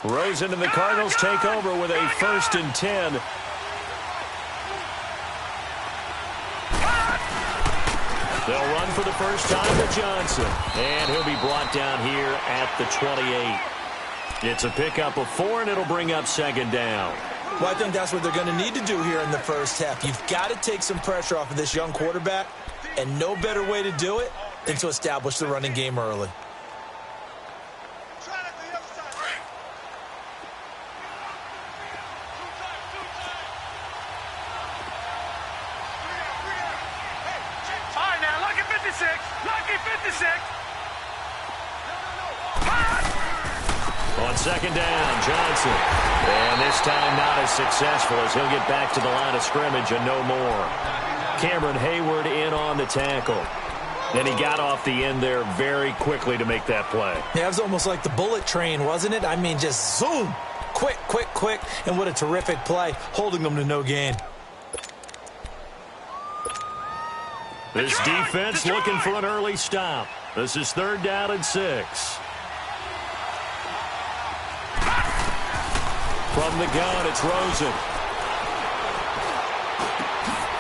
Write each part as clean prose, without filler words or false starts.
Rosen and the Cardinals take over with a 1st and 10. They'll run for the first time to Johnson. And he'll be brought down here at the 28. It's a pickup of 4, and it'll bring up 2nd down. Well, I think that's what they're going to need to do here in the first half. You've got to take some pressure off of this young quarterback, and no better way to do it than to establish the running game early. On 2nd down, Johnson. And this time not as successful as he'll get back to the line of scrimmage and no more. Cameron Hayward in on the tackle. And he got off the end there very quickly to make that play. Yeah, it was almost like the bullet train, wasn't it? I mean, just zoom. Quick, quick, quick. And what a terrific play, holding them to no gain. This defense looking for an early stop. This is 3rd down and 6. From the gun, it's Rosen.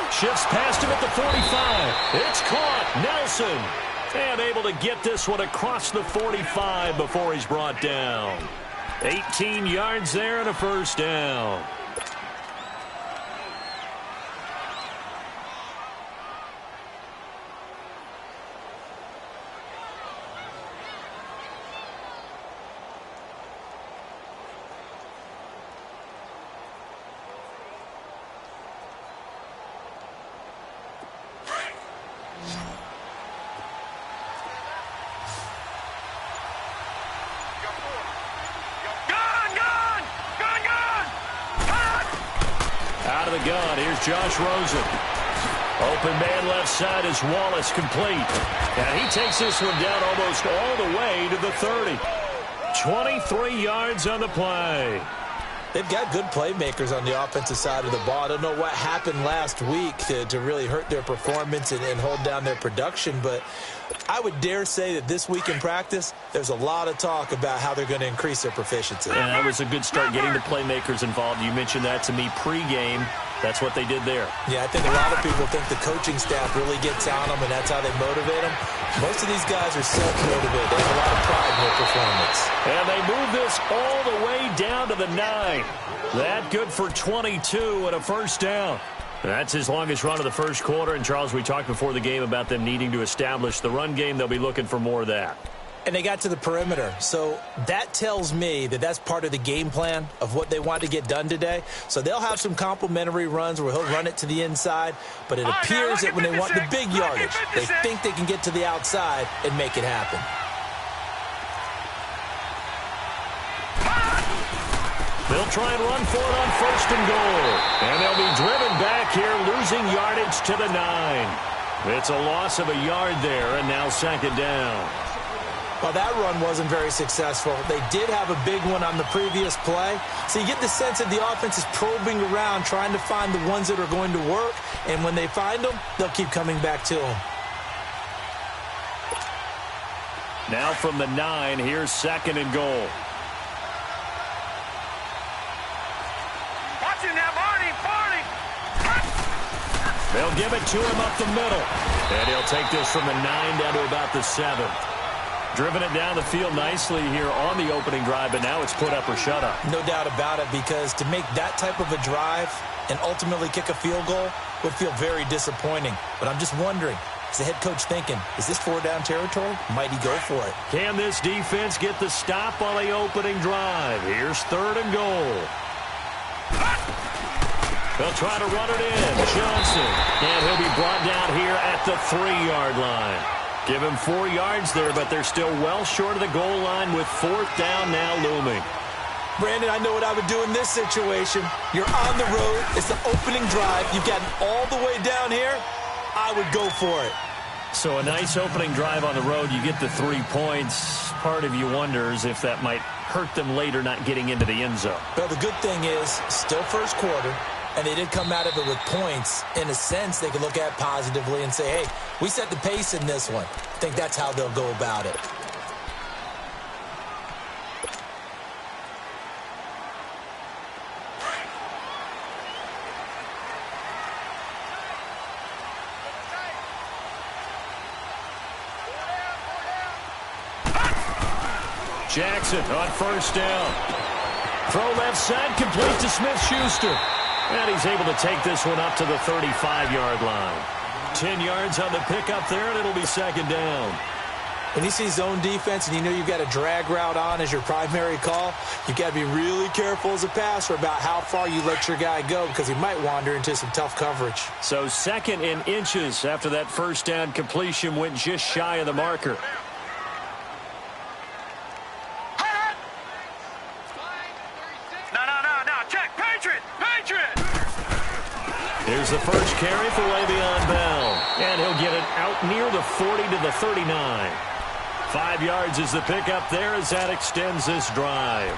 Shifts past him at the 45. It's caught. Nelson. And able to get this one across the 45 before he's brought down. 18 yards there and a 1st down. Out of the gun, here's Josh Rosen. Open man left side is Wallace, complete. And he takes this one down almost all the way to the 30. 23 yards on the play. They've got good playmakers on the offensive side of the ball. I don't know what happened last week to really hurt their performance and hold down their production, but I would dare say that this week in practice, there's a lot of talk about how they're going to increase their proficiency. And that was a good start getting the playmakers involved. You mentioned that to me pregame. That's what they did there. Yeah, I think a lot of people think the coaching staff really gets on them, and that's how they motivate them. Most of these guys are self-motivated. They have a lot of pride in their performance. And they move this all the way down to the 9. That good for 22 and a 1st down. That's his longest run of the first quarter. And, Charles, we talked before the game about them needing to establish the run game. They'll be looking for more of that. And they got to the perimeter. So that tells me that that's part of the game plan of what they want to get done today. So they'll have some complimentary runs where he'll run it to the inside. But it appears that when they want the big yardage, they think they can get to the outside and make it happen. They'll try and run for it on 1st and goal. And they'll be driven back here, losing yardage to the 9. It's a loss of a yard there, and now 2nd down. Well, that run wasn't very successful. They did have a big one on the previous play. So you get the sense that the offense is probing around, trying to find the ones that are going to work. And when they find them, they'll keep coming back to them. Now from the 9, here's 2nd and goal. Watch it now, Barney. They'll give it to him up the middle. And he'll take this from the 9 down to about the 7. Driven it down the field nicely here on the opening drive, but now it's put up or shut up. No doubt about it, because to make that type of a drive and ultimately kick a field goal would feel very disappointing. But I'm just wondering, is the head coach thinking, is this 4-down territory? Might he go for it? Can this defense get the stop on the opening drive? Here's 3rd and goal. They'll try to run it in. Johnson. And he'll be brought down here at the 3-yard line. Give him 4 yards there, but they're still well short of the goal line with 4th down now looming. Brandon, I know what I would do in this situation. You're on the road. It's the opening drive. You've gotten all the way down here. I would go for it. So a nice opening drive on the road. You get the 3 points. Part of you wonders if that might hurt them later not getting into the end zone. Well, the good thing is, still first quarter, and they did come out of it with points. In a sense, they could look at positively and say, hey, we set the pace in this one. I think that's how they'll go about it. Jackson on first down. Throw left side, complete to Smith-Schuster. And he's able to take this one up to the 35-yard line. 10 yards on the pickup there, and it'll be second down. When you see zone defense and you know you've got a drag route on as your primary call, you've got to be really careful as a passer about how far you let your guy go because he might wander into some tough coverage. So second in inches after that first down completion went just shy of the marker. Here's the first carry for Le'Veon Bell. And he'll get it out near the 40 to the 39. 5 yards is the pickup there as that extends this drive.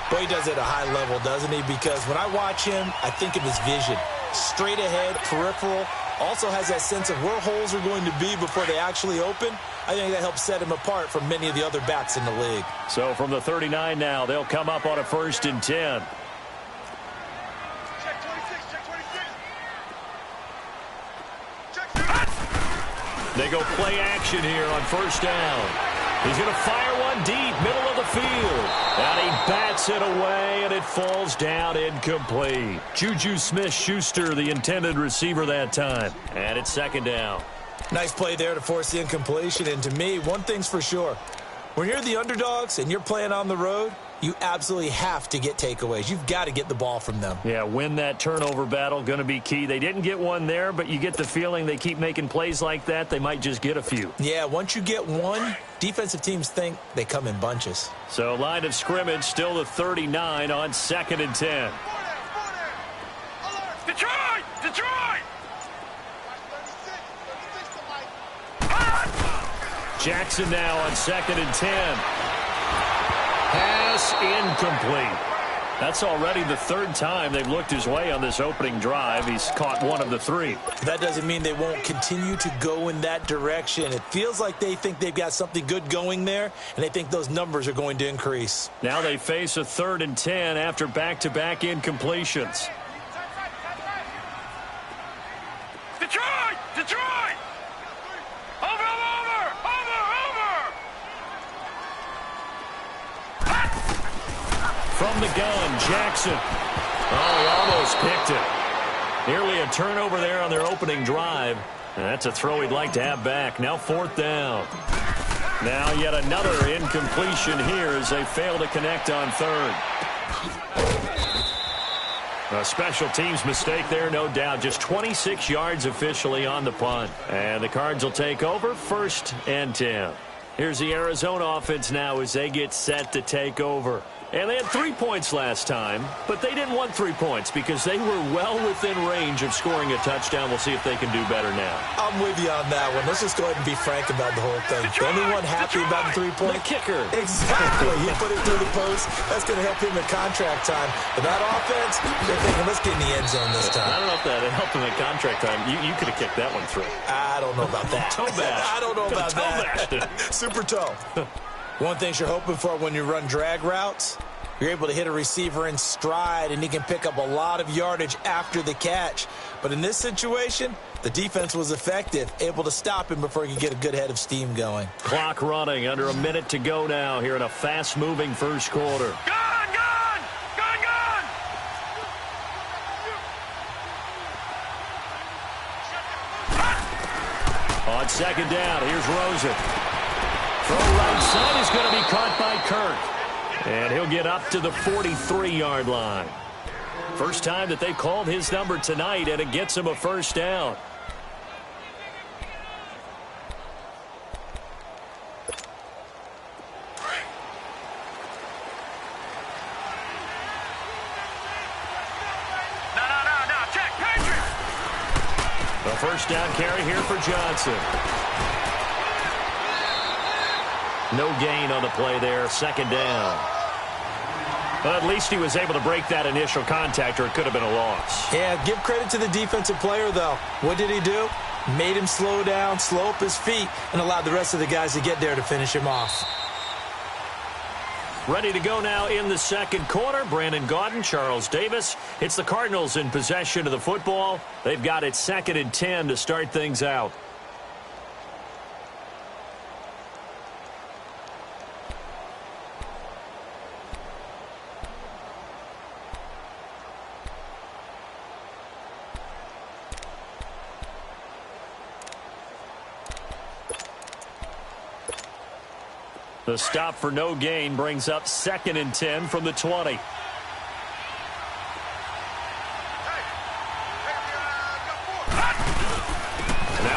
Boy, he does it at a high level, doesn't he? Because when I watch him, I think of his vision. Straight ahead, peripheral. Also has that sense of where holes are going to be before they actually open. I think that helps set him apart from many of the other backs in the league. So from the 39 now, they'll come up on a 1st and 10. They go play action here on first down. He's going to fire one deep, middle of the field. And he bats it away, and it falls down incomplete. Juju Smith-Schuster, the intended receiver that time. And it's second down. Nice play there to force the incompletion. And to me, one thing's for sure. When you're the underdogs and you're playing on the road, you absolutely have to get takeaways. You've got to get the ball from them. Yeah, win that turnover battle, going to be key. They didn't get one there, but you get the feeling they keep making plays like that, they might just get a few. Yeah, once you get one, defensive teams think they come in bunches. So line of scrimmage still the 39 on 2nd and 10. Detroit! Detroit! Jackson now on 2nd and 10. Pass incomplete. That's already the 3rd time they've looked his way on this opening drive. He's caught one of the 3. That doesn't mean they won't continue to go in that direction. It feels like they think they've got something good going there, and they think those numbers are going to increase. Now they face a 3rd and 10 after back-to-back incompletions. Detroit! Detroit! Over! From the gun, Jackson. Oh, he almost picked it. Nearly a turnover there on their opening drive. And that's a throw he'd like to have back. Now 4th down. Now yet another incompletion here as they fail to connect on 3rd. A special teams mistake there, no doubt. Just 26 yards officially on the punt. And the Cards will take over 1st and 10. Here's the Arizona offense now as they get set to take over. And they had 3 points last time, but they didn't want 3 points because they were well within range of scoring a touchdown. We'll see if they can do better now. I'm with you on that one. Let's just go ahead and be frank about the whole thing. The only one happy about the 3-point? The kicker. Exactly. He put it through the post. That's going to help him in contract time. But that offense, they're thinking, let's get in the end zone this time. I don't know if that helped him in contract time. You could have kicked that one through. I don't know about that. Toe bash. I don't know about that. Super toe. One thing you're hoping for when you run drag routes, you're able to hit a receiver in stride, and he can pick up a lot of yardage after the catch. But in this situation, the defense was effective, able to stop him before he could get a good head of steam going. Clock running, under a minute to go now here in a fast-moving first quarter. Gone! Gone! Gone! Gone! On 2nd down, here's Rosen. Throw right side is going to be caught by Kirk. And he'll get up to the 43-yard line. First time that they've called his number tonight, and it gets him a 1st down. No. Check, Patriot! A 1st down carry here for Johnson. No gain on the play there, 2nd down. But at least he was able to break that initial contact, or it could have been a loss. Yeah, give credit to the defensive player, though. What did he do? Made him slow down, slow up his feet, and allowed the rest of the guys to get there to finish him off. Ready to go now in the 2nd quarter. Brandon Gaudin, Charles Davis. It's the Cardinals in possession of the football. They've got it 2nd and 10 to start things out. The stop for no gain brings up 2nd and 10 from the 20. Now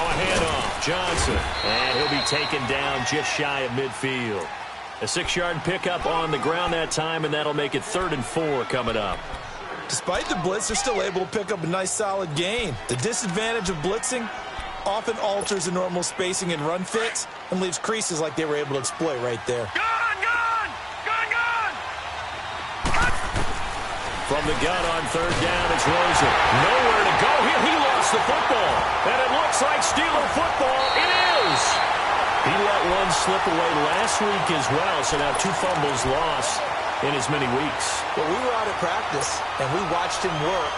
a handoff. Johnson. And he'll be taken down just shy of midfield. A 6-yard pickup on the ground that time, and that'll make it 3rd and 4 coming up. Despite the blitz, they're still able to pick up a nice, solid gain. The disadvantage of blitzing often alters the normal spacing and run fits and leaves creases like they were able to exploit right there. Gun, gun! Gun, gun! From the gun on 3rd down, it's Rosen. Nowhere to go here. He lost the football. And it looks like Steeler football. It is. He let one slip away last week as well, so now 2 fumbles lost in as many weeks. Well, we were out at practice, and we watched him work.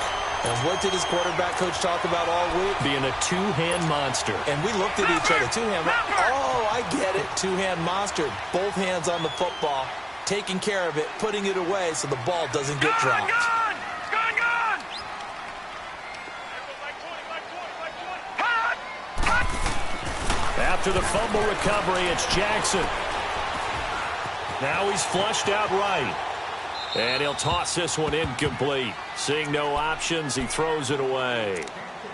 And what did his quarterback coach talk about all week? Being a 2-hand monster. And we looked at each other. 2-hand. Oh, I get it. 2-hand monster. Both hands on the football, taking care of it, putting it away so the ball doesn't get dropped. Gun, gun! Gun, gun! After the fumble recovery, it's Jackson. Now he's flushed out right. And he'll toss this one incomplete. Seeing no options, he throws it away.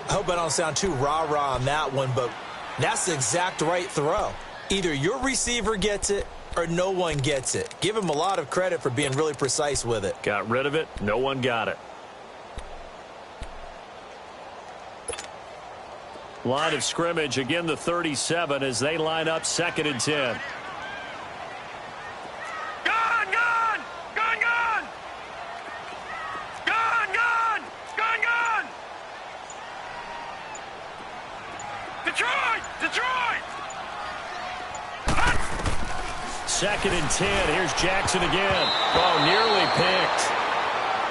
I hope I don't sound too rah-rah on that one, but that's the exact right throw. Either your receiver gets it or no one gets it. Give him a lot of credit for being really precise with it. Got rid of it. No one got it. Line of scrimmage, again the 37 as they line up 2nd and 10. Gun, gun! Gun, gun! Gun, gun! Gun, gun! Detroit! Detroit! 2nd and 10. Here's Jackson again. Oh, nearly picked.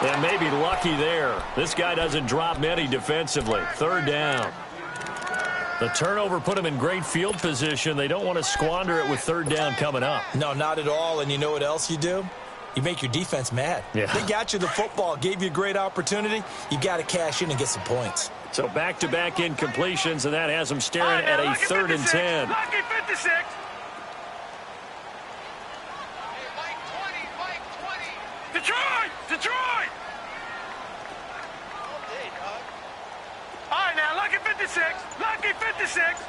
And maybe lucky there. This guy doesn't drop many defensively. 3rd down. The turnover put him in great field position. They don't want to squander it with 3rd down coming up. No, not at all. And you know what else you do? You make your defense mad. Yeah. They got you the football, gave you a great opportunity. You got to cash in and get some points. So back-to-back incompletions, and that has them staring at a 3rd and 10. Lucky 56. Detroit! Detroit! All right, now, lucky 56. Lucky 56.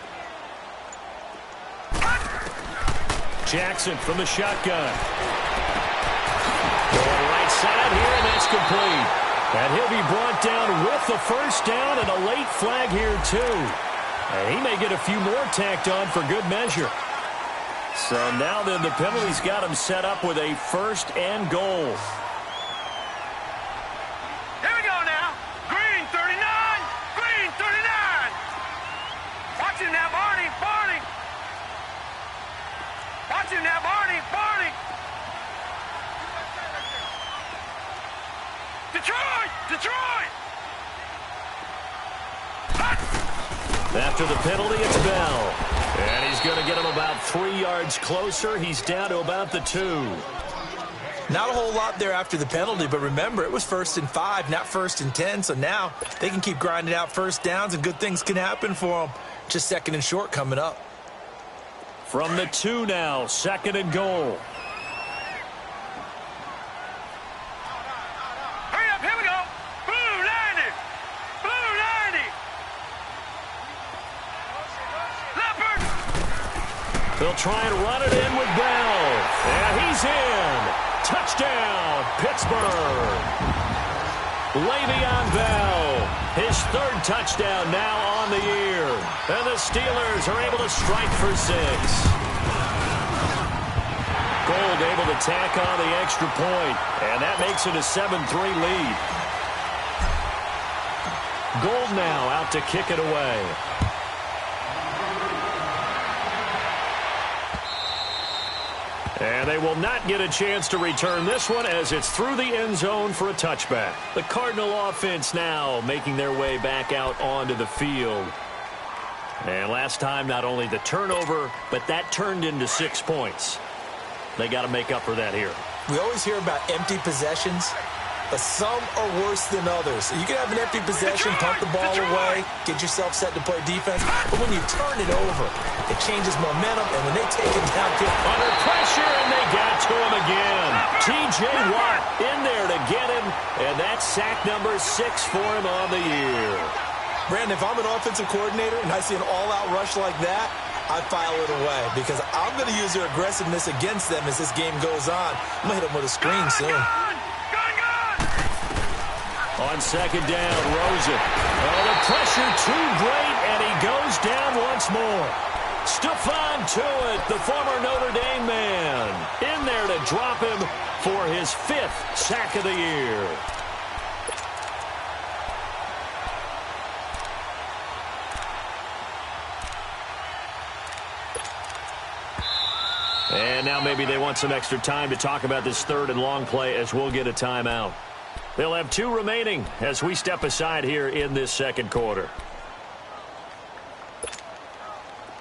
Jackson from the shotgun. Going right side here, and that's complete. And he'll be brought down with the 1st down and a late flag here, too. And he may get a few more tacked on for good measure. So now then the penalty's got him set up with a 1st and goal. Here we go now. Green 39. Green 39. Watch him now, Barney. Barney. Watch him now, Barney. Barney. Detroit. Detroit. After the penalty, it's Bell. And he's going to get him about 3 yards closer. He's down to about the 2. Not a whole lot there after the penalty, but remember, it was 1st and 5, not 1st and 10. So now they can keep grinding out 1st downs, and good things can happen for them. Just 2nd and short coming up. From the 2 now, 2nd and goal. Hurry up, here we go. Blue 90. Blue 90. Leopard. They'll try and run it in with Bell. And he's in. Touchdown, Pittsburgh. Le'Veon Bell, his 3rd touchdown now on the year. And the Steelers are able to strike for 6. Gold able to tack on the extra point, and that makes it a 7-3 lead. Gold now out to kick it away. And they will not get a chance to return this one as it's through the end zone for a touchback. The Cardinal offense now making their way back out onto the field. And last time, not only the turnover, but that turned into 6 points. They got to make up for that here. We always hear about empty possessions, but some are worse than others. You can have an empty possession, punt the ball away, get yourself set to play defense, but when you turn it over, it changes momentum, and when they take it downfield, under pressure, T.J. Watt in there to get him, and that's sack number 6 for him on the year. Brandon, if I'm an offensive coordinator and I see an all-out rush like that, I file it away because I'm going to use their aggressiveness against them as this game goes on. I'm going to hit them with a screen soon. On second down, Rosen. Oh, the pressure too great, and he goes down once more. Stephon Tuitt, the former Notre Dame man, in there to drop him for his 5th sack of the year. And now maybe they want some extra time to talk about this 3rd and long play as we'll get a timeout. They'll have 2 remaining as we step aside here in this second quarter.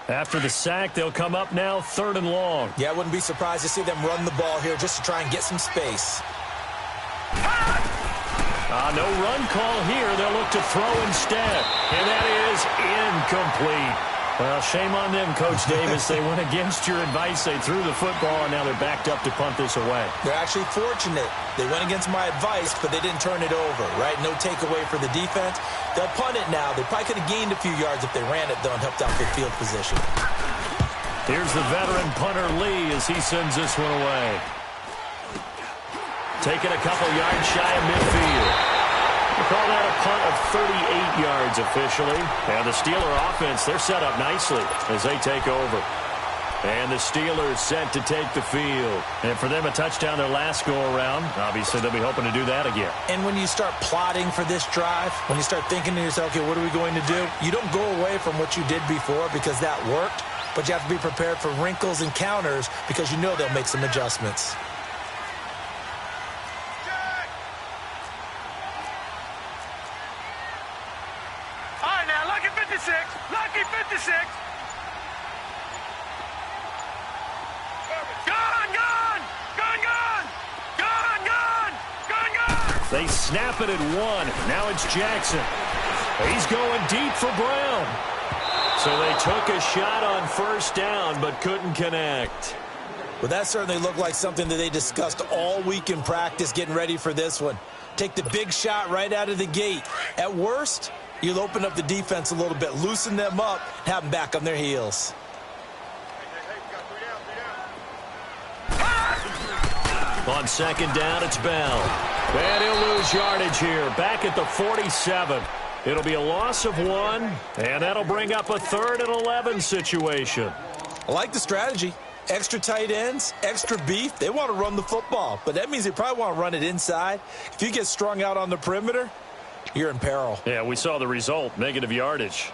After the sack, they'll come up now 3rd and long. Yeah, I wouldn't be surprised to see them run the ball here just to try and get some space. No run call here. They'll look to throw instead. And that is incomplete. Well, shame on them, Coach Davis. They went against your advice. They threw the football, and now they're backed up to punt this away. They're actually fortunate. They went against my advice, but they didn't turn it over, right? No takeaway for the defense. They'll punt it now. They probably could have gained a few yards if they ran it, though, and helped out with field position. Here's the veteran punter, Lee, as he sends this one away. Taking a couple yards shy of midfield. We call that a punt of 38 yards officially. And the Steeler offense, they're set up nicely as they take over. And the Steelers set to take the field. And for them, a touchdown their last go-around. Obviously, they'll be hoping to do that again. And when you start plotting for this drive, when you start thinking to yourself, okay, what are we going to do? You don't go away from what you did before because that worked. But you have to be prepared for wrinkles and counters because you know they'll make some adjustments. Lucky 56. Gone, gone, gone, gone, gone, gone, gone, gone. They snap it at 1. Now it's Jackson. He's going deep for Brown. So they took a shot on 1st down, but couldn't connect. Well, that certainly looked like something that they discussed all week in practice getting ready for this one. Take the big shot right out of the gate. At worst, you'll open up the defense a little bit, loosen them up, have them back on their heels. On second down, it's Bell. And he'll lose yardage here, back at the 47. It'll be a loss of 1, and that'll bring up a 3rd and 11 situation. I like the strategy. Extra tight ends, extra beef. They want to run the football, but that means they probably want to run it inside. If you get strung out on the perimeter, you're in peril. Yeah, we saw the result, negative yardage.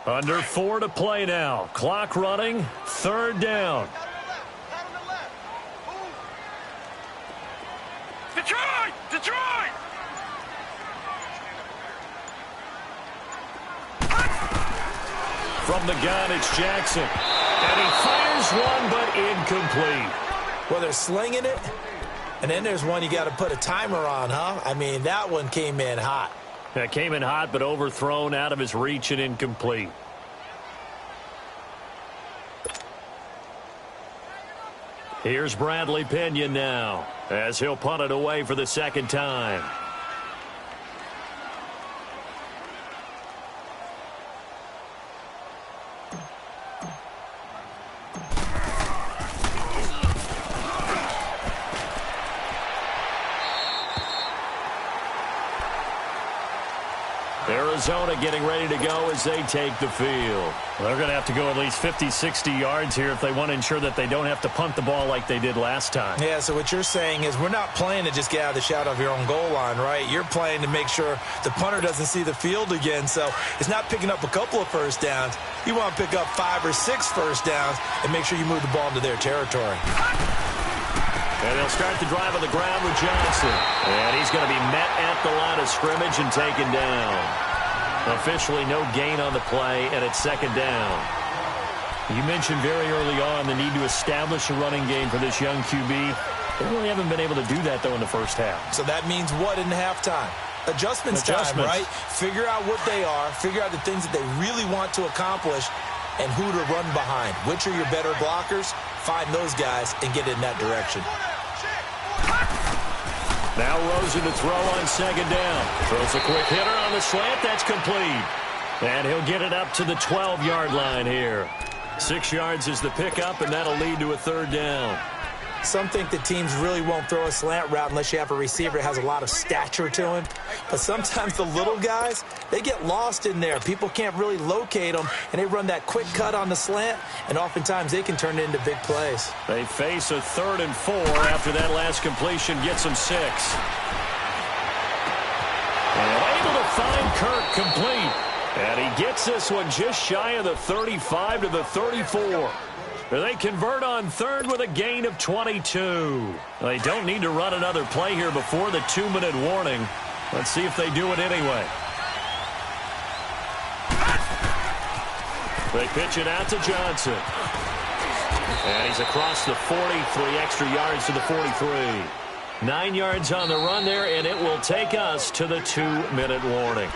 Under 4 to play now. Clock running, 3rd down. Detroit! Detroit! From the gun, it's Jackson. And he fires one, but incomplete. Well, they're slinging it. And then there's one you got to put a timer on, huh? I mean, that one came in hot. That came in hot, but overthrown, out of his reach, and incomplete. Here's Bradley Pinion now, as he'll punt it away for the 2nd time. Arizona getting ready to go as they take the field. Well, they're going to have to go at least 50, 60 yards here if they want to ensure that they don't have to punt the ball like they did last time. Yeah, so what you're saying is we're not playing to just get out of the shadow of your own goal line, right? You're playing to make sure the punter doesn't see the field again. So it's not picking up a couple of first downs. You want to pick up 5 or 6 first downs and make sure you move the ball into their territory. And they'll start the drive on the ground with Johnson. And he's going to be met at the line of scrimmage and taken down. Officially no gain on the play, and it's 2nd down. You mentioned very early on the need to establish a running game for this young QB. They really haven't been able to do that, though, in the first half. So that means what in halftime? Adjustments time, right? Figure out what they are, figure out the things that they really want to accomplish, and who to run behind. Which are your better blockers? Find those guys and get in that direction. Now Rosen to throw on second down. Throws a quick hitter on the slant. That's complete. And he'll get it up to the 12-yard line here. 6 yards is the pickup, and that'll lead to a third down. Some think that teams really won't throw a slant route unless you have a receiver that has a lot of stature to him. But sometimes the little guys, they get lost in there. People can't really locate them, and they run that quick cut on the slant, and oftentimes they can turn it into big plays. They face a 3rd and 4 after that last completion gets them 6. And able to find Kirk complete. And he gets this one just shy of the 35 to the 34. They convert on 3rd with a gain of 22. They don't need to run another play here before the 2-minute warning. Let's see if they do it anyway. They pitch it out to Johnson. And he's across the 40, 3 extra yards to the 43. 9 yards on the run there, and it will take us to the 2-minute warning.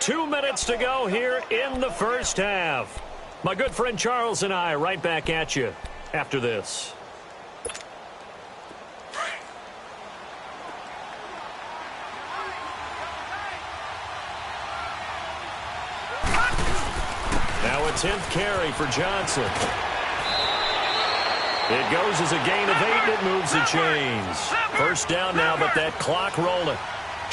2 minutes to go here in the first half. My good friend Charles and I right back at you after this. Now a 10th carry for Johnson. It goes as a gain of 8, and it moves the chains. First down now, but that clock rolling.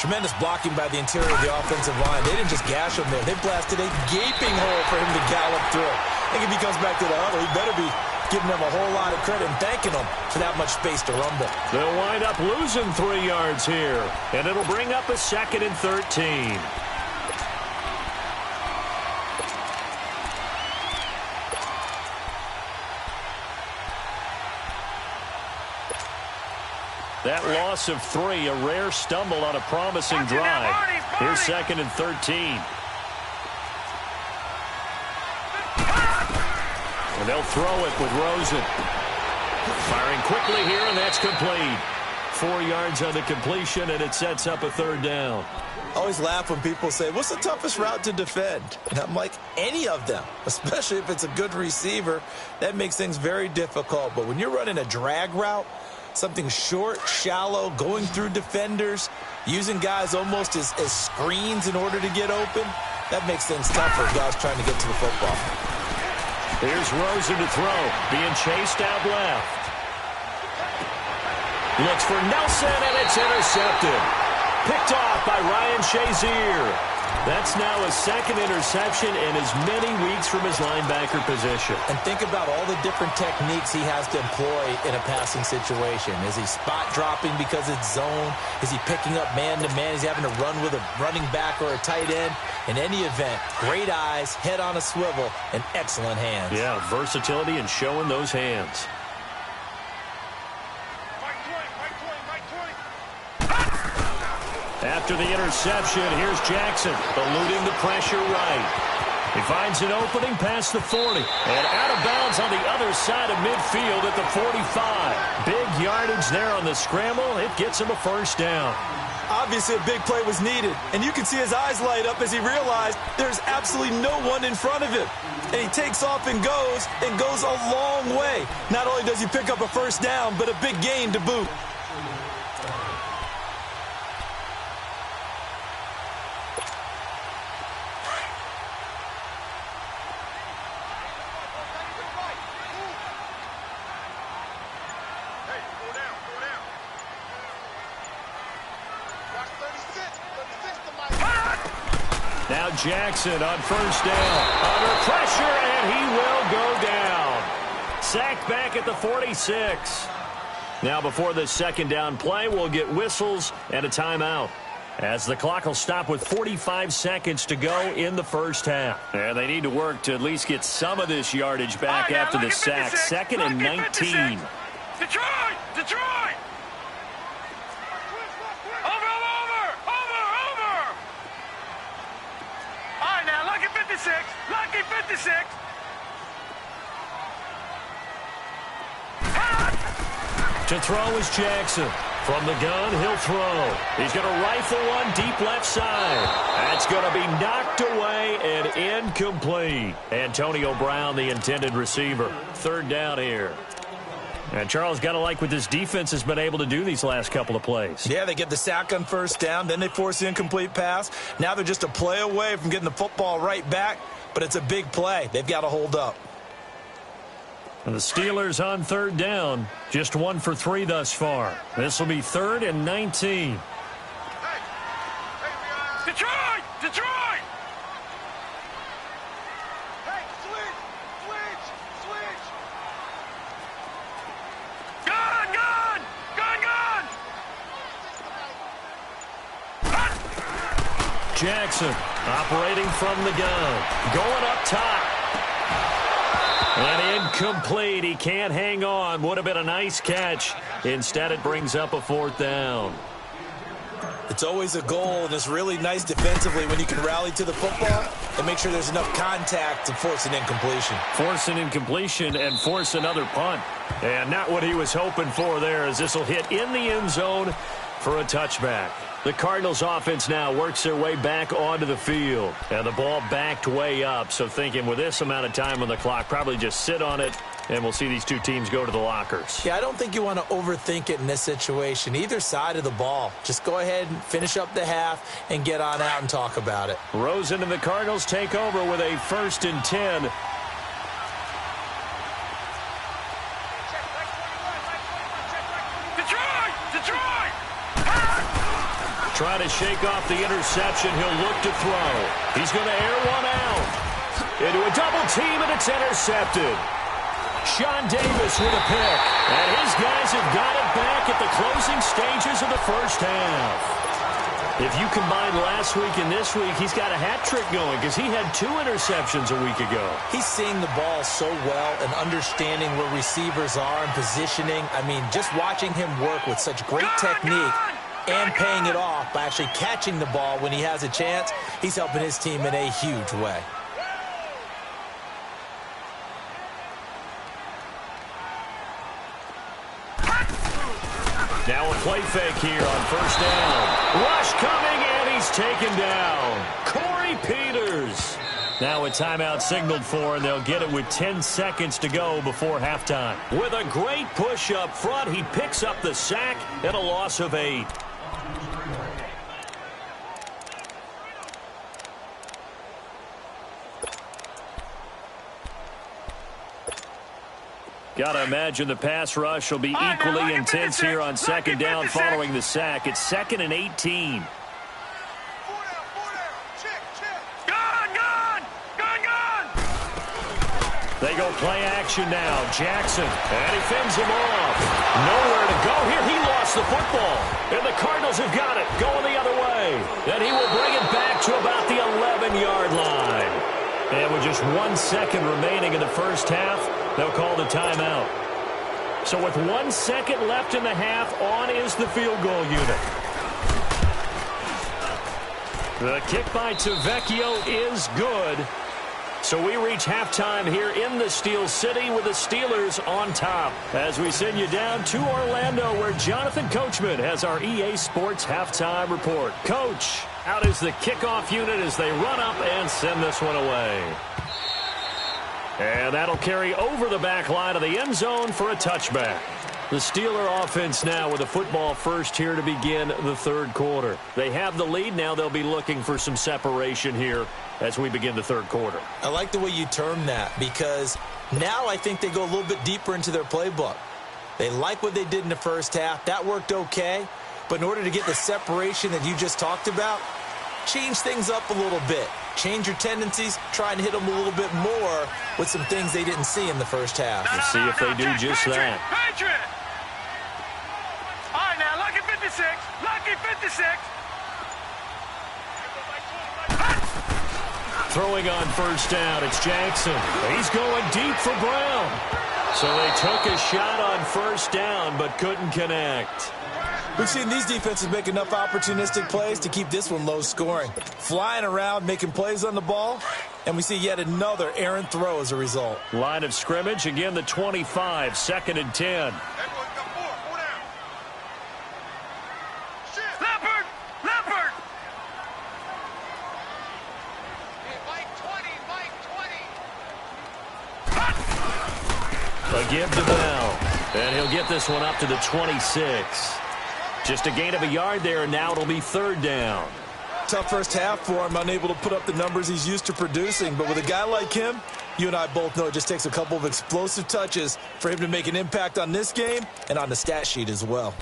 Tremendous blocking by the interior of the offensive line. They didn't just gash him there. They blasted a gaping hole for him to gallop through. I think if he comes back to the huddle, he better be giving them a whole lot of credit and thanking them for that much space to rumble. They'll wind up losing 3 yards here, and it'll bring up a 2nd and 13. That loss of 3, a rare stumble on a promising drive. Here's 2nd and 13. And they'll throw it with Rosen. Firing quickly here, and that's complete. 4 yards on the completion, and it sets up a 3rd down. I always laugh when people say, what's the toughest route to defend? And I'm like, any of them, especially if it's a good receiver. That makes things very difficult. But when you're running a drag route, something short, shallow, going through defenders, using guys almost as screens in order to get open, that makes things tough for guys trying to get to the football. Here's Rosen to throw, being chased out left. Looks for Nelson, and it's intercepted. Picked off by Ryan Shazier. That's now his 2nd interception in as many weeks from his linebacker position. And think about all the different techniques he has to employ in a passing situation. Is he spot dropping because it's zone? Is he picking up man-to-man? Is he having to run with a running back or a tight end? In any event, great eyes, head on a swivel, and excellent hands. Yeah, versatility and showing those hands. After the interception, here's Jackson, eluding the pressure right. He finds an opening past the 40, and out of bounds on the other side of midfield at the 45. Big yardage there on the scramble. It gets him a 1st down. Obviously, a big play was needed, and you can see his eyes light up as he realized there's absolutely no one in front of him. And he takes off and goes a long way. Not only does he pick up a 1st down, but a big gain to boot. Now Jackson on 1st down. Under pressure, and he will go down. Sacked back at the 46. Now before the 2nd down play, we'll get whistles and a timeout, as the clock will stop with 45 seconds to go in the first half. And they need to work to at least get some of this yardage back after the sack. 2nd and 19. Detroit! Detroit! Over! All right, now, lucky 56. Lucky 56. To throw is Jackson. From the gun, he'll throw. He's going to rifle one deep left side. That's going to be knocked away and incomplete. Antonio Brown, the intended receiver. Third down here. And Charles, got to like what this defense has been able to do these last couple of plays. Yeah, they get the sack on first down, then they force the incomplete pass. Now they're just a play away from getting the football right back, but it's a big play. They've got to hold up. And the Steelers on third down, just 1 for 3 thus far. This will be 3rd and 19. Detroit! Detroit! Hey, switch! Gun! Jackson operating from the gun. Going up top. And incomplete. He can't hang on. Would have been a nice catch. Instead, it brings up a 4th down. It's always a goal, and it's really nice defensively when you can rally to the football and make sure there's enough contact to force an incompletion. Force an incompletion and force another punt. And not what he was hoping for there, as this will hit in the end zone for a touchback. The Cardinals offense now works their way back onto the field. And the ball backed way up. So thinking with this amount of time on the clock, probably just sit on it, and we'll see these two teams go to the lockers. Yeah, I don't think you want to overthink it in this situation. Either side of the ball. Just go ahead and finish up the half and get on out and talk about it. Rosen and the Cardinals take over with a 1st and 10. Trying to shake off the interception. He'll look to throw. He's going to air one out. Into a double team, and it's intercepted. Sean Davis with a pick. And his guys have got it back at the closing stages of the first half. If you combine last week and this week, he's got a hat trick going because he had 2 interceptions a week ago. He's seeing the ball so well and understanding where receivers are and positioning. I mean, just watching him work with such great technique and paying it off by actually catching the ball when he has a chance, he's helping his team in a huge way. Now a play fake here on first down. Rush coming, and he's taken down. Corey Peters. Now a timeout signaled for, and they'll get it with 10 seconds to go before halftime. With a great push up front, he picks up the sack and a loss of 8. Got to imagine the pass rush will be equally intense here on second down following the sack. It's 2nd and 18. They go play action now. Jackson, and he fends him off. Nowhere to go here. He lost the football. And the Cardinals have got it going the other way. And he will bring it back to about the 11-yard line. And with just 1 second remaining in the first half, they'll call the timeout. So with 1 second left in the half, on is the field goal unit. The kick by Tavecchio is good. So we reach halftime here in the Steel City with the Steelers on top. As we send you down to Orlando, where Jonathan Coachman has our EA Sports halftime report. Coach, out is the kickoff unit as they run up and send this one away. And that'll carry over the back line of the end zone for a touchback. The Steeler offense now with a football first here to begin the third quarter. They have the lead. Now they'll be looking for some separation here as we begin the third quarter. I like the way you term that, because now I think they go a little bit deeper into their playbook. They like what they did in the first half. That worked okay. But in order to get the separation that you just talked about, change things up a little bit. Change your tendencies, try and hit them a little bit more with some things they didn't see in the first half. We'll see if they do just that. Patriot! All right, now, lucky 56. Lucky 56. Throwing on first down, it's Jackson. He's going deep for Brown. So they took a shot on first down but couldn't connect. We've seen these defenses make enough opportunistic plays to keep this one low scoring. Flying around, making plays on the ball, and we see yet another errant throw as a result. Line of scrimmage, again the 25, 2nd and 10. The give to Bell. And he'll get this one up to the 26. Just a gain of a yard there, and now it'll be third down. Tough first half for him, unable to put up the numbers he's used to producing. But with a guy like him, you and I both know it just takes a couple of explosive touches for him to make an impact on this game and on the stat sheet as well.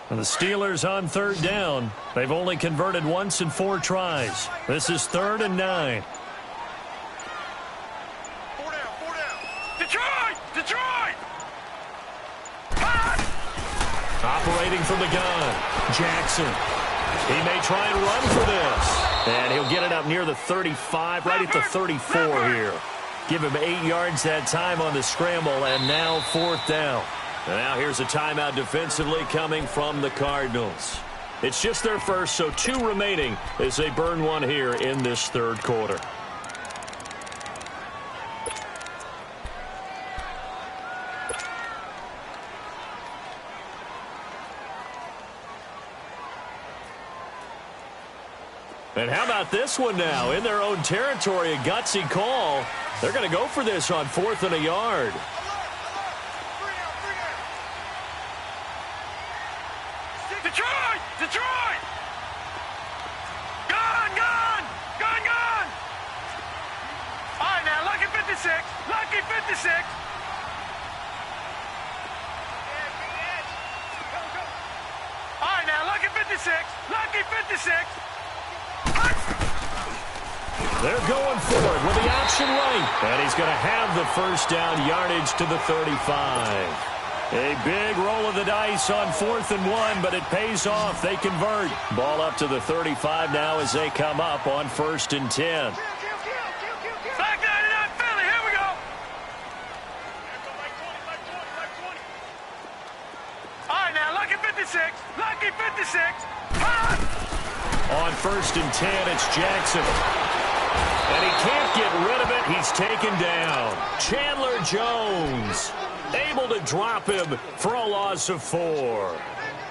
And the Steelers on third down. They've only converted once in 4 tries. This is 3rd and 9. Detroit! Operating from the gun, Jackson. He may try and run for this. And he'll get it up near the 35, right at the 34 here. Give him 8 yards that time on the scramble, and now 4th down. And now here's a timeout defensively coming from the Cardinals. It's just their first, so 2 remaining as they burn one here in this 3rd quarter. And how about this one now? In their own territory, a gutsy call. They're going to go for this on 4th and a yard. Detroit! Gun! All right, now, lucky 56. All right, now, lucky 56. They're going for it with the option right. And he's going to have the first down yardage to the 35. A big roll of the dice on 4th and 1, but it pays off. They convert. Ball up to the 35 now as they come up on 1st and 10. Back 99 Philly, here we go. All right, now, lucky 56. On 1st and 10, it's Jackson. And he can't get rid of it. He's taken down. Chandler Jones able to drop him for a loss of 4.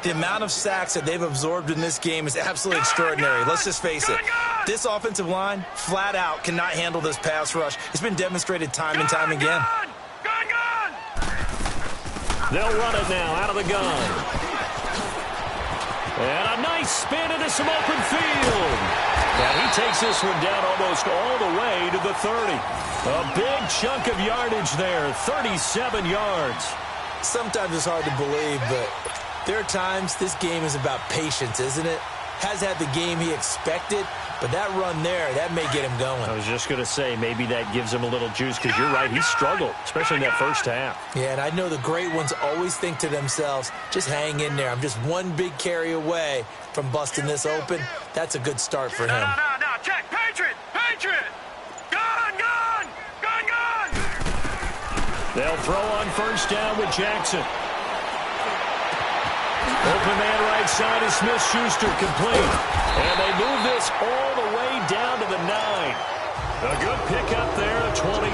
The amount of sacks that they've absorbed in this game is absolutely extraordinary. Let's just face it. This offensive line, flat out, cannot handle this pass rush. It's been demonstrated time and time again. Gun! They'll run it now out of the gun. And a nice spin into some open field. And he takes this one down almost all the way to the 30. A big chunk of yardage there, 37 yards. Sometimes it's hard to believe, but there are times this game is about patience, isn't it? Has had the game he expected, but that run there, that may get him going. I was just going to say, maybe that gives him a little juice, because you're right, he struggled, especially in that first half. Yeah, and I know the great ones always think to themselves, just hang in there. I'm just one big carry away from busting this open. That's a good start for him. No, check, Patriot! Gun! They'll throw on 1st down with Jackson. Open man right side is Smith-Schuster, complete. And they move this all the way down to the 9. A good pickup there at 22.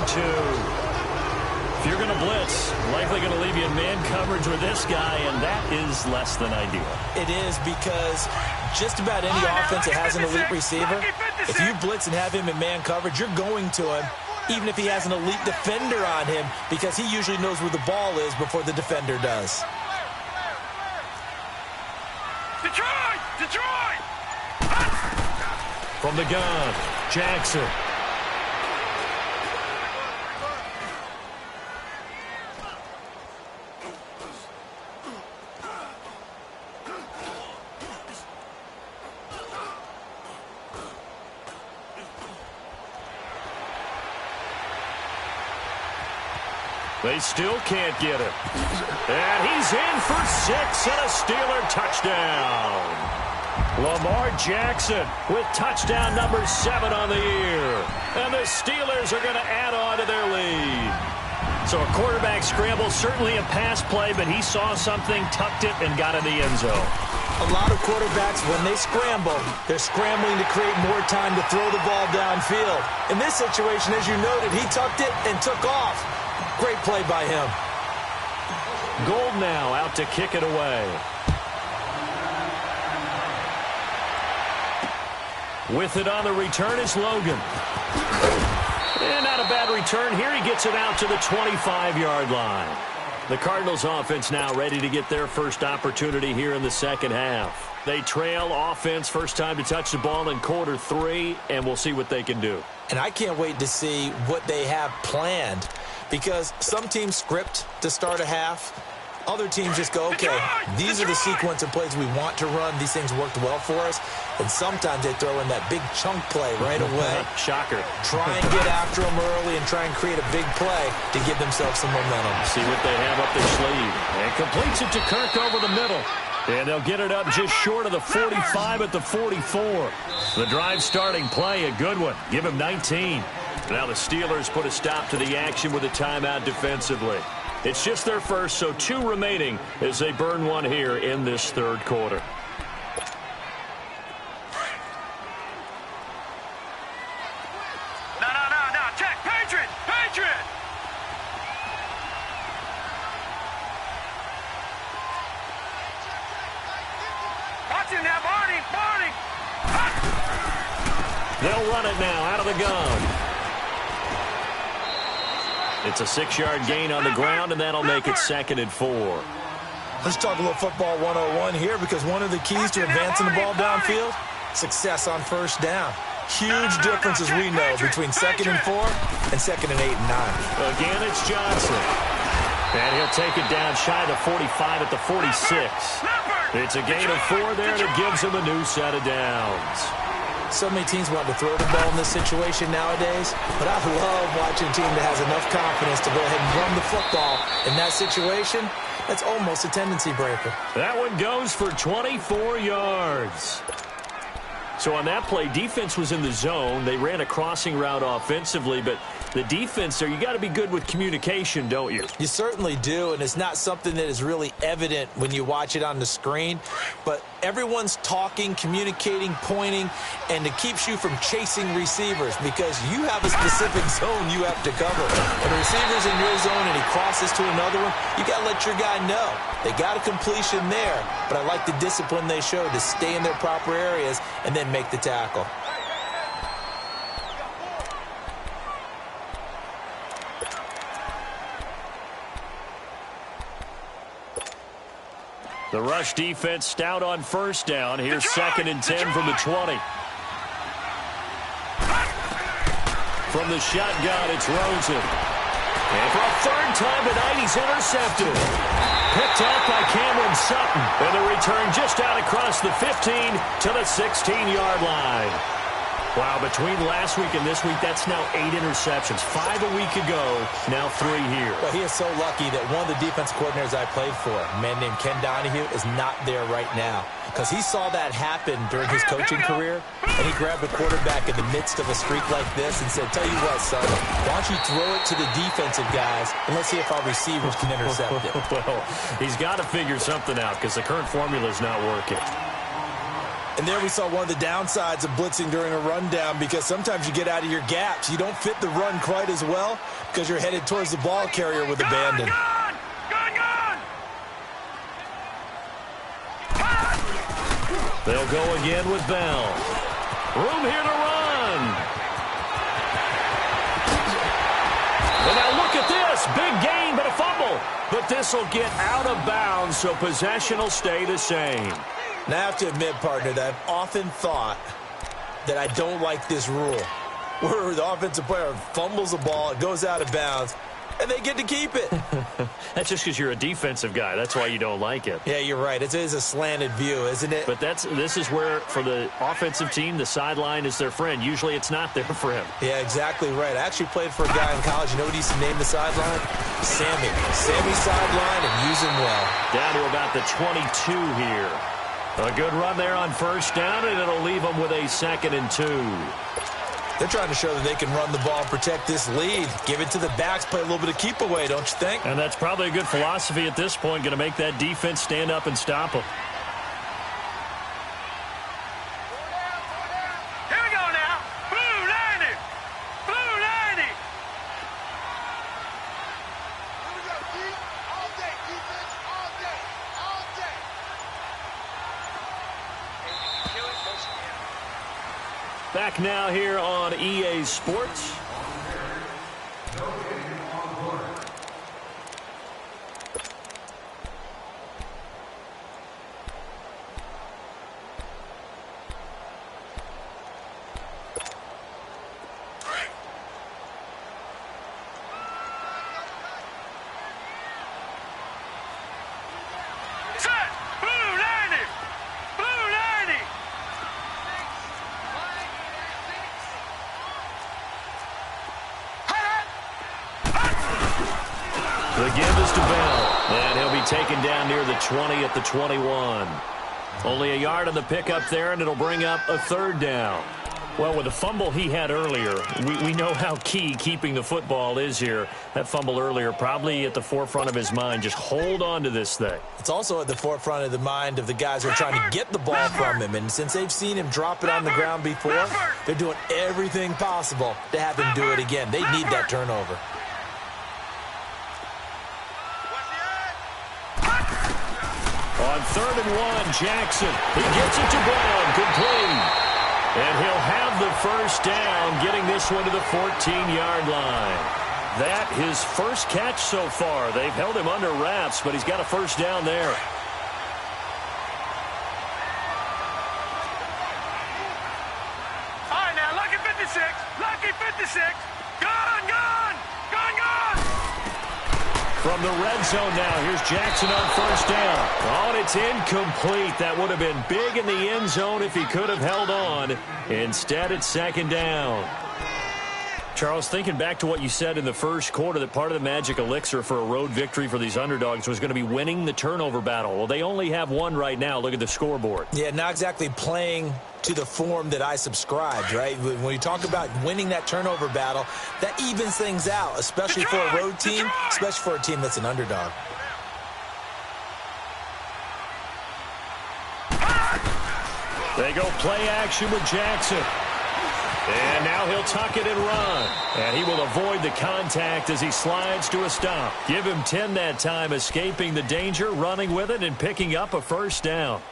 If you're going to blitz, likely going to leave you in man coverage with this guy, and that is less than ideal. It is, because just about any offense that has an elite receiver, if you blitz and have him in man coverage, you're going to him, even if he has an elite defender on him, because he usually knows where the ball is before the defender does. Detroit! From the gun, Jackson. They still can't get it. And he's in for 6 and a Steeler touchdown. Lamar Jackson with touchdown number 7 on the year. And the Steelers are going to add on to their lead. So a quarterback scramble, certainly a pass play, but he saw something, tucked it, and got in the end zone. A lot of quarterbacks, when they scramble, they're scrambling to create more time to throw the ball downfield. In this situation, as you noted, he tucked it and took off. Great play by him. Gold now out to kick it away. With it on the return is Logan. And not a bad return here. He gets it out to the 25-yard line. The Cardinals offense now ready to get their first opportunity here in the second half. They trail offense, first time to touch the ball in quarter 3, and we'll see what they can do. And I can't wait to see what they have planned, because some teams script to start a half. Other teams just go, okay, these are the sequence of plays we want to run. These things worked well for us. And sometimes they throw in that big chunk play right away. Shocker. Try and get after them early and try and create a big play to give themselves some momentum. See what they have up their sleeve. And completes it to Kirk over the middle. And they'll get it up just short of the 45 at the 44. The drive starting play, a good one. Give him 19. Now the Steelers put a stop to the action with a timeout defensively. It's just their first, so 2 remaining as they burn one here in this third quarter. No. Check. Patriot. Watch him now, Barney. They'll run it now out of the gun. It's a 6-yard gain on the ground, and that'll make it 2nd and 4. Let's talk a little football 101 here, because one of the keys to advancing the ball downfield, success on first down. Huge difference, as we know, between 2nd and 4 and 2nd and 8 and 9. Again, it's Johnson. And he'll take it down shy of the 45 at the 46. It's a gain of 4 there, and it gives him a new set of downs. So many teams want to throw the ball in this situation nowadays, but I love watching a team that has enough confidence to go ahead and run the football in that situation. That's almost a tendency breaker. That one goes for 24 yards. So on that play, defense was in the zone. They ran a crossing route offensively, but the defense there, you got to be good with communication, don't you? You certainly do, and it's not something that is really evident when you watch it on the screen, but everyone's talking, communicating, pointing, and it keeps you from chasing receivers, because you have a specific zone you have to cover. When the receiver's in your zone and he crosses to another one, you got to let your guy know. They got a completion there, but I like the discipline they show to stay in their proper areas and then make the tackle. The rush defense stout on first down. Here's 2nd and 10 from the 20. From the shotgun, it's Rosen. And for a 3rd time tonight, he's intercepted. Picked off by Cameron Sutton. And the return just out across the 15 to the 16-yard line. Wow, between last week and this week, that's now 8 interceptions. 5 a week ago, now 3 here. Well, he is so lucky that one of the defense coordinators I played for, a man named Ken Donahue, is not there right now, because he saw that happen during his coaching career, and he grabbed the quarterback in the midst of a streak like this and said, tell you what, son, why don't you throw it to the defensive guys, and let's see if our receivers can intercept it. Well, he's got to figure something out, because the current formula is not working. And there we saw one of the downsides of blitzing during a rundown, because sometimes you get out of your gaps. You don't fit the run quite as well because you're headed towards the ball carrier with abandon. Gun! They'll go again with Bell. Room here to run. And now look at this. Big gain, but a fumble. But this will get out of bounds, so possession will stay the same. Now, I have to admit, partner, that I've often thought that I don't like this rule, where the offensive player fumbles the ball, it goes out of bounds, and they get to keep it. That's just because you're a defensive guy. That's why you don't like it. Yeah, you're right. It is a slanted view, isn't it? But this is where, for the offensive team, the sideline is their friend. Usually it's not there for him. Yeah, exactly right. I actually played for a guy in college. You know what he used to name the sideline? Sammy. Sammy sideline, and use him well. Down to about the 22 here. A good run there on first down, and it'll leave them with a 2nd and 2. They're trying to show that they can run the ball and protect this lead. Give it to the backs, play a little bit of keep away, don't you think? And that's probably a good philosophy at this point, going to make that defense stand up and stop them. Here we go now. Blue 90. Blue 90. Here we go, D. All day, defense. All day. All day. Back now here on EA Sports. The give is to Bell, and he'll be taken down near the 20 at the 21. Only a yard on the pickup there, and it'll bring up a third down. Well, with the fumble he had earlier, we know how key keeping the football is here. That fumble earlier probably at the forefront of his mind. Just hold on to this thing. It's also at the forefront of the mind of the guys who are trying to get the ball from him. And since they've seen him drop it on the ground before, they're doing everything possible to have him do it again. They need that turnover. On 3rd and 1, Jackson. He gets it to Brown. Complete. And he'll have the first down, getting this one to the 14-yard line. That his first catch so far. They've held him under wraps, but he's got a first down there. All right, now, lucky 56. Lucky 56. Gone, gone. Gone, gone. From the red zone now, here's Jackson on first down. Oh, and it's incomplete. That would have been big in the end zone if he could have held on. Instead, it's second down. Charles, thinking back to what you said in the first quarter, that part of the magic elixir for a road victory for these underdogs was going to be winning the turnover battle. Well, they only have one right now. Look at the scoreboard. Yeah, not exactly playing to the form that I subscribed, right? When you talk about winning that turnover battle, that evens things out, especially for a road team, especially for a team that's an underdog. They go play action with Jackson. And now he'll tuck it and run. And he will avoid the contact as he slides to a stop. Give him 10 that time, escaping the danger, running with it, and picking up a first down.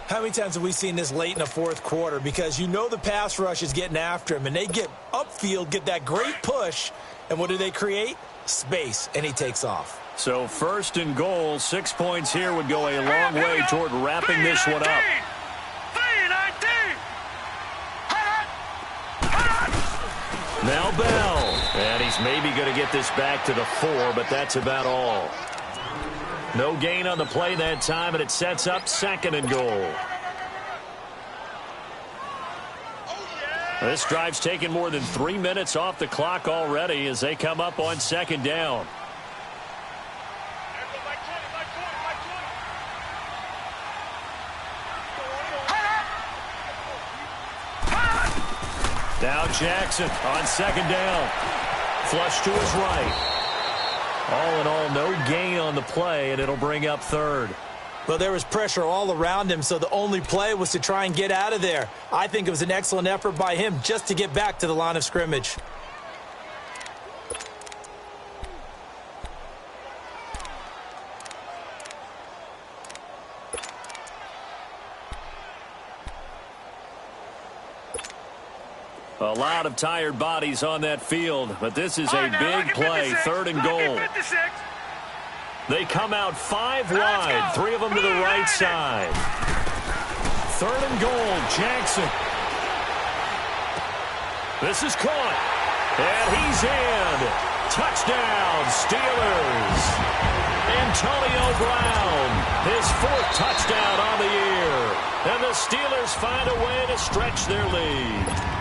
How many times have we seen this late in the fourth quarter? Because you know the pass rush is getting after him, and they get upfield, get that great push, and what do they create? Space, and he takes off. So 1st and goal, 6 points here would go a long way toward wrapping this one up. Now Bell, and he's maybe going to get this back to the 4, but that's about all. No gain on the play that time, and it sets up 2nd and goal. This drive's taken more than 3 minutes off the clock already as they come up on 2nd down. Now Jackson on 2nd down. Flush to his right. All in all, no gain on the play, and it'll bring up 3rd. Well, there was pressure all around him, so the only play was to try and get out of there. I think it was an excellent effort by him just to get back to the line of scrimmage. A lot of tired bodies on that field, but this is a big play, 3rd and goal. They come out 5 wide, 3 of them to the right side. 3rd and goal, Jackson. This is caught, and he's in. Touchdown, Steelers. Antonio Brown, his 4th touchdown on the year. And the Steelers find a way to stretch their lead.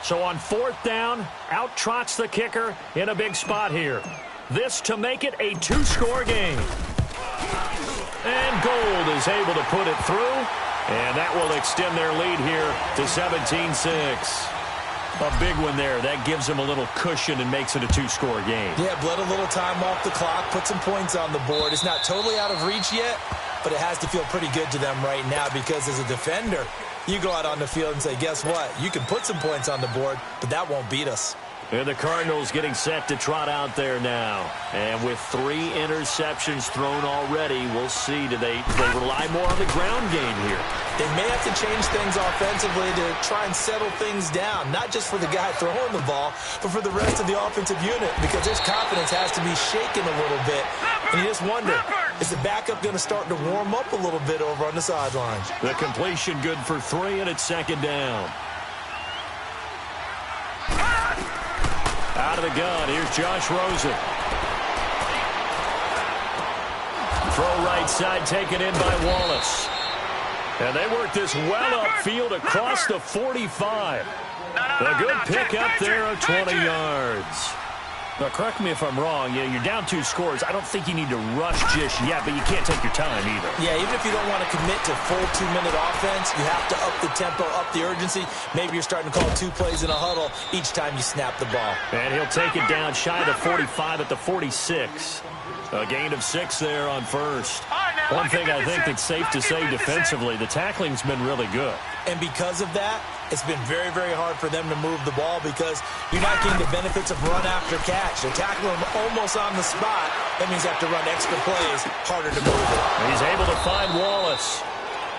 So on 4th down, out trots the kicker in a big spot here. This to make it a 2-score game. And Gold is able to put it through, and that will extend their lead here to 17-6. A big one there. That gives them a little cushion and makes it a 2-score game. Yeah, bled a little time off the clock, put some points on the board. It's not totally out of reach yet, but it has to feel pretty good to them right now because as a defender, you go out on the field and say, guess what? You can put some points on the board, but that won't beat us. And the Cardinals getting set to trot out there now. And with 3 interceptions thrown already, we'll see. Do they rely more on the ground game here? They may have to change things offensively to try and settle things down, not just for the guy throwing the ball, but for the rest of the offensive unit, because his confidence has to be shaken a little bit. And you just wonder, is the backup going to start to warm up a little bit over on the sidelines? The completion good for 3, and it's 2nd down. Out of the gun, here's Josh Rosen. Throw right side taken in by Wallace. And they work this well upfield across the 45. A good pick up there of 20 yards. Now, correct me if I'm wrong. Yeah, you're down 2 scores. I don't think you need to rush just yet, but you can't take your time either. Yeah, even if you don't want to commit to full 2-minute offense, you have to up the tempo, up the urgency. Maybe you're starting to call 2 plays in a huddle each time you snap the ball. And he'll take it down shy of the 45 at the 46. A gain of 6 there on first. One thing I think that's safe to say defensively, the tackling's been really good. And because of that, it's been very, very hard for them to move the ball because you're not getting the benefits of run after catch. They're tackling them almost on the spot. That means they have to run extra plays, harder to move it. He's able to find Wallace.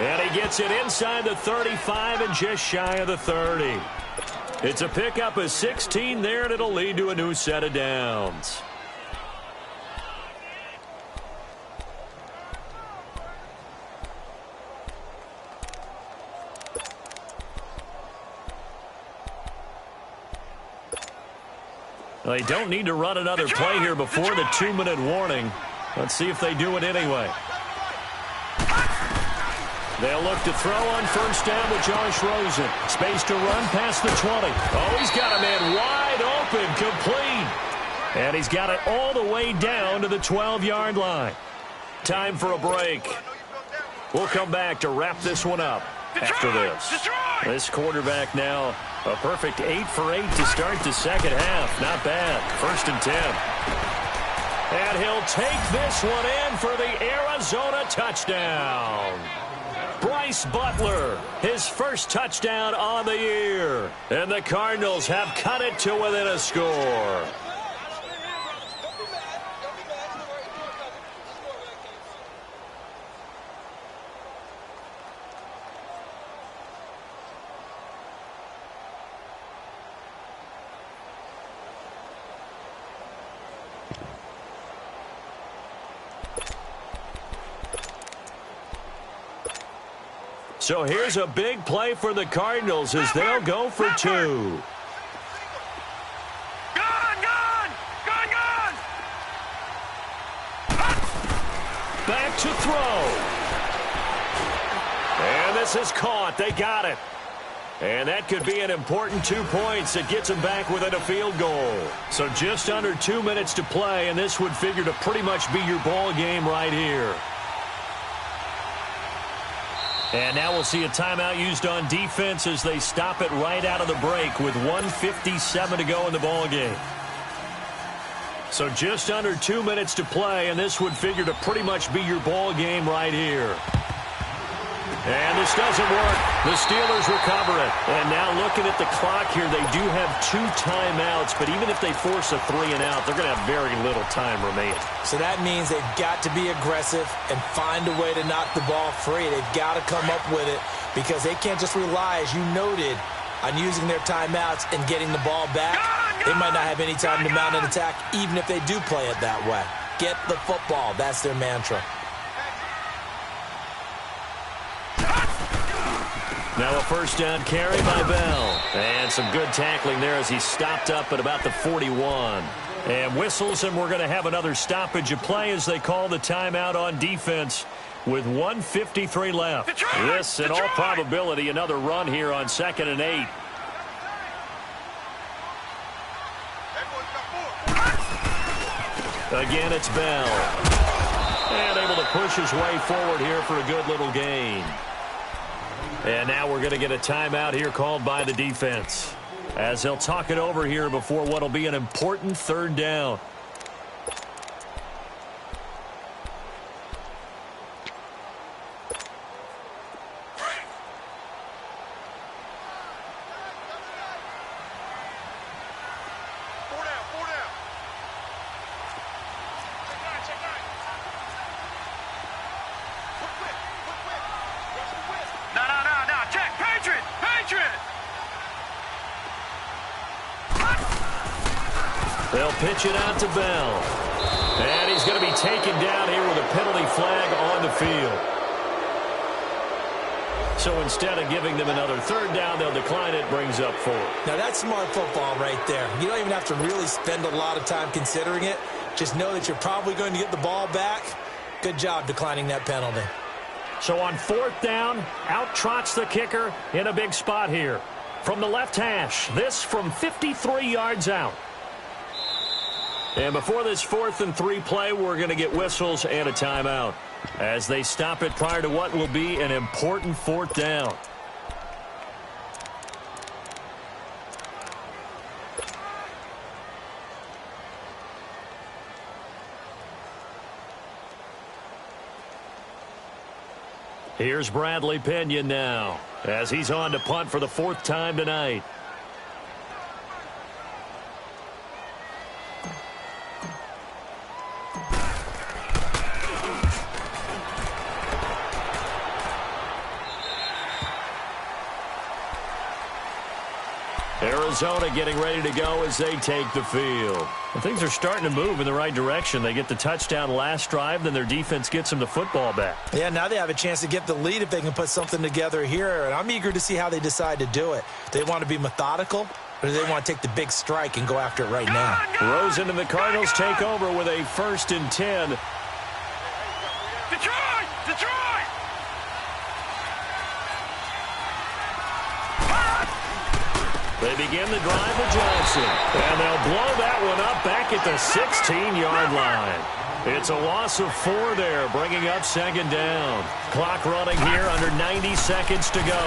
And he gets it inside the 35 and just shy of the 30. It's a pickup of 16 there, and it'll lead to a new set of downs. They don't need to run another play here before the 2-minute warning. Let's see if they do it anyway. They'll look to throw on first down with Josh Rosen. Space to run past the 20. Oh, he's got a man wide open, complete. And he's got it all the way down to the 12-yard line. Time for a break. We'll come back to wrap this one up after this. This quarterback now a perfect 8 for 8 to start the second half. Not bad. 1st and 10. And he'll take this one in for the Arizona touchdown. Bryce Butler, his first touchdown on the year. And the Cardinals have cut it to within a score. So here's a big play for the Cardinals as they'll go for 2. Gone! Back to throw. And this is caught. They got it. And that could be an important 2 points that gets them back within a field goal. So just under 2 minutes to play, and this would figure to pretty much be your ball game right here. And now we'll see a timeout used on defense as they stop it right out of the break with 1:57 to go in the ball game. So just under 2 minutes to play, and this would figure to pretty much be your ball game right here. And this doesn't work. The Steelers recover it. And now looking at the clock here, they do have 2 timeouts, but even if they force a 3-and-out, they're going to have very little time remaining. So that means they've got to be aggressive and find a way to knock the ball free. They've got to come up with it because they can't just rely, as you noted, on using their timeouts and getting the ball back. They might not have any time to mount an attack, even if they do play it that way. Get the football. That's their mantra. Now a first down carry by Bell. And some good tackling there as he stopped up at about the 41. And whistles, and we're going to have another stoppage of play as they call the timeout on defense with 1:53 left. This, in all probability, another run here on 2nd and 8. Again, it's Bell. And able to push his way forward here for a good little gain. And now we're going to get a timeout here called by the defense as they'll talk it over here before what will be an important 3rd down. They'll pitch it out to Bell. And he's going to be taken down here with a penalty flag on the field. So instead of giving them another third down, they'll decline it, brings up 4. Now, that's smart football right there. You don't even have to really spend a lot of time considering it. Just know that you're probably going to get the ball back. Good job declining that penalty. So on 4th down, out trots the kicker in a big spot here. From the left hash, this from 53 yards out. And before this 4th and 3 play, we're going to get whistles and a timeout as they stop it prior to what will be an important 4th down. Here's Bradley Pinion now as he's on to punt for the 4th time tonight. Arizona getting ready to go as they take the field. And things are starting to move in the right direction. They get the touchdown last drive, then their defense gets them the football back. Yeah, now they have a chance to get the lead if they can put something together here, and I'm eager to see how they decide to do it. Do they want to be methodical, or do they want to take the big strike and go after it right now? Rosen and the Cardinals take over with a 1st and 10. Detroit! Detroit! They begin the drive with Johnson. And they'll blow that one up back at the 16-yard line. It's a loss of 4 there, bringing up 2nd down. Clock running here under 90 seconds to go.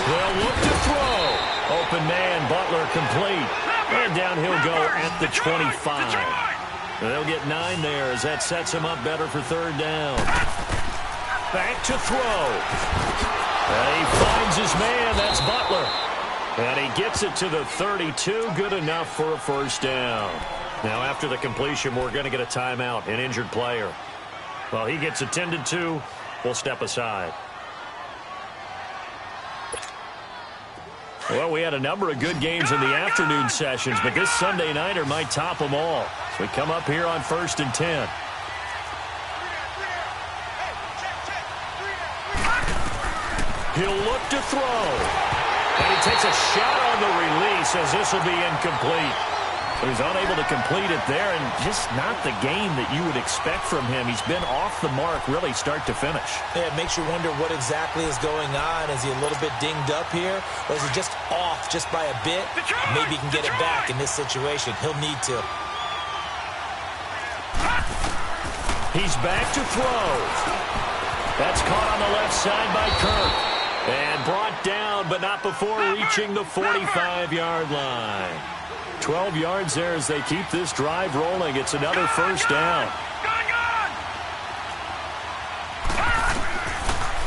They'll look to throw. Open man, Butler complete. And down he'll go at the 25. They'll get 9 there as that sets him up better for 3rd down. Back to throw. And he finds his man. That's Butler. And he gets it to the 32. Good enough for a 1st down. Now, after the completion, we're going to get a timeout, an injured player. Well, he gets attended to. We'll step aside. Well, we had a number of good games in the afternoon sessions, but this Sunday nighter might top them all. So we come up here on 1st and 10. He'll look to throw. And he takes a shot on the release as this will be incomplete. So he's unable to complete it there, and just not the game that you would expect from him. He's been off the mark really start to finish. Yeah, it makes you wonder what exactly is going on. Is he a little bit dinged up here, or is he just off just by a bit? Maybe he can get it back in this situation. He'll need to. He's back to throw. That's caught on the left side by Kirk. And brought down, but not before reaching the 45-yard line. 12 yards there as they keep this drive rolling. It's another 1st down.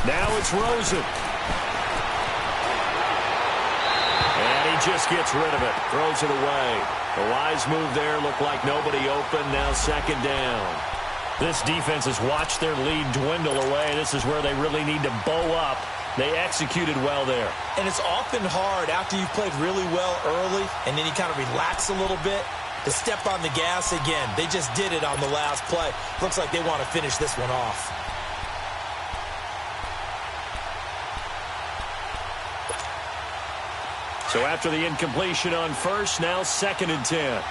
Now it's Rosen. And he just gets rid of it. Throws it away. A wise move there. Looked like nobody open. Now 2nd down. This defense has watched their lead dwindle away. This is where they really need to bow up. They executed well there. And it's often hard after you've played really well early and then you kind of relax a little bit to step on the gas again. They just did it on the last play. Looks like they want to finish this one off. So after the incompletion on 1st, now 2nd and 10.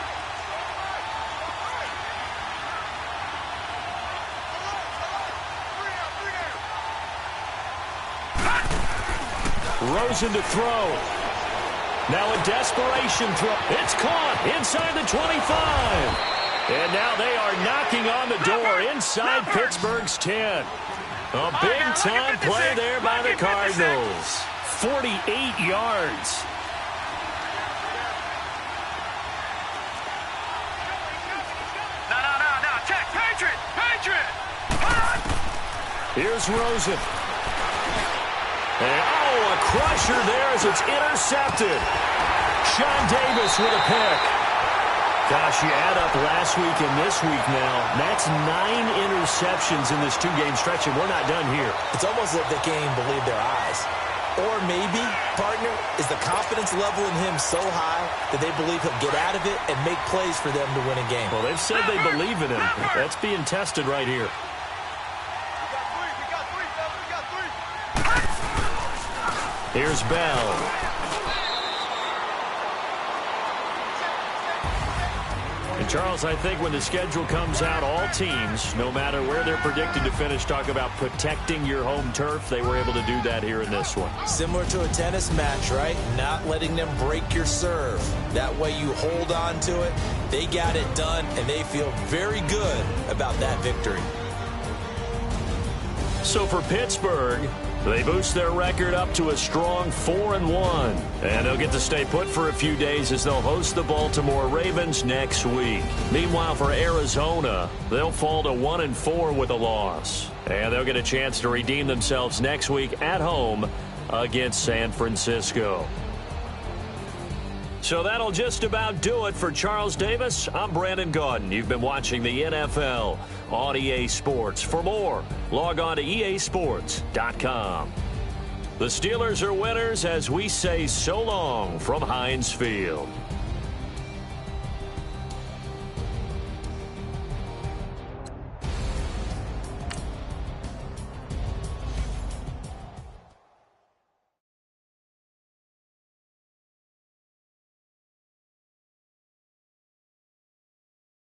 Rosen to throw. Now a desperation throw. It's caught inside the 25. And now they are knocking on the door inside Pittsburgh's 10. A big-time play there by the Cardinals. 48 yards. No. Check. Patriot. Here's Rosen. And, a crusher there as it's intercepted. Sean Davis with a pick. Gosh, you add up last week and this week now. That's 9 interceptions in this 2-game stretch, and we're not done here. It's almost as if they can't even believe their eyes. Or maybe, partner, is the confidence level in him so high that they believe he'll get out of it and make plays for them to win a game? Well, they've said they believe in him. That's being tested right here. Here's Bell. And Charles, I think when the schedule comes out, all teams, no matter where they're predicted to finish, talk about protecting your home turf. They were able to do that here in this one. Similar to a tennis match, right? Not letting them break your serve. That way you hold on to it. They got it done, and they feel very good about that victory. So for Pittsburgh, they boost their record up to a strong 4-1. And they'll get to stay put for a few days as they'll host the Baltimore Ravens next week. Meanwhile, for Arizona, they'll fall to 1-4 with a loss. And they'll get a chance to redeem themselves next week at home against San Francisco. So that'll just about do it for Charles Davis. I'm Brandon Gaudin. You've been watching the NFL on EA Sports. For more, log on to easports.com. The Steelers are winners as we say so long from Heinz Field.